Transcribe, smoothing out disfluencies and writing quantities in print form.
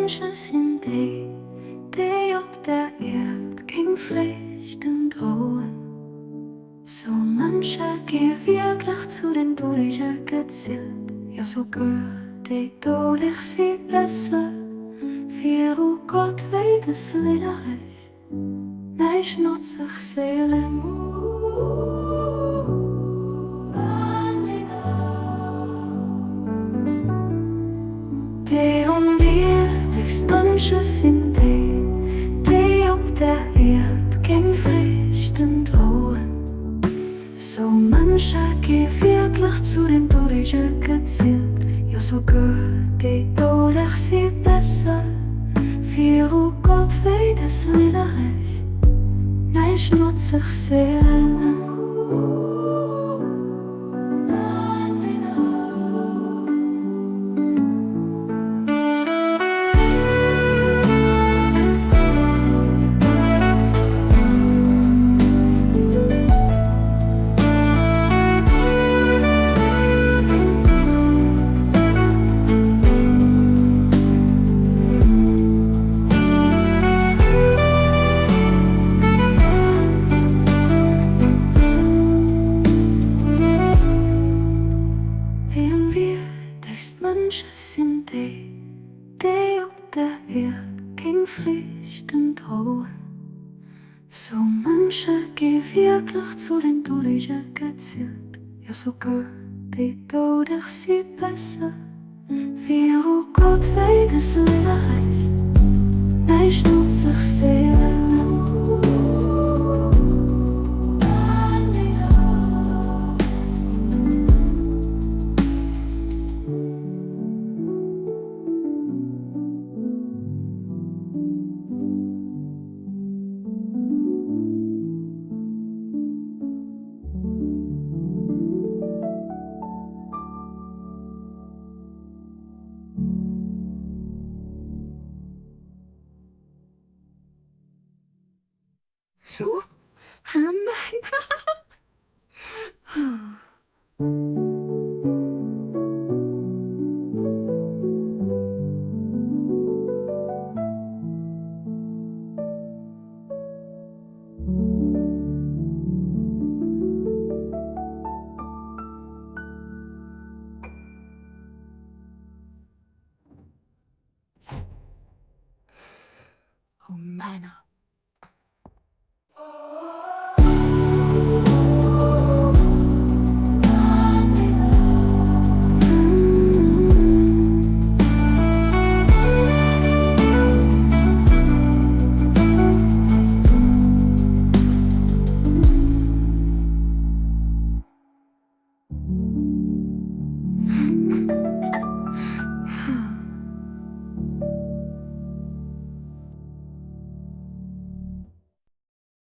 Menschen sind die auf der Erde gegen Pflichten drohen. So manche gehen wirklich zu den Todlichen gezielt. Ja, so gehört die Todlich sie besser. Für Gott weiß es leider nicht. Nein, ich nutze sich Seelen. Die unwürdigsten Menschen sind die auf der Erde gegen Pflichten drohen. So manche gehen wirklich zu den Todlichen gezielt. Ja, so gehört die Todlich sie besser. Für Gott weiß es leider nicht. Nein, ich nutze sich Seelen. Menschen sind die auf der Erde gegen Pflichten drohen. So manche gehen wirklich zu den Todlichen gezielt. Ja, so gehört die Todlich sie besser. Für Gott weiß es leider nicht. Nein, ich nutze sich Seelen. So?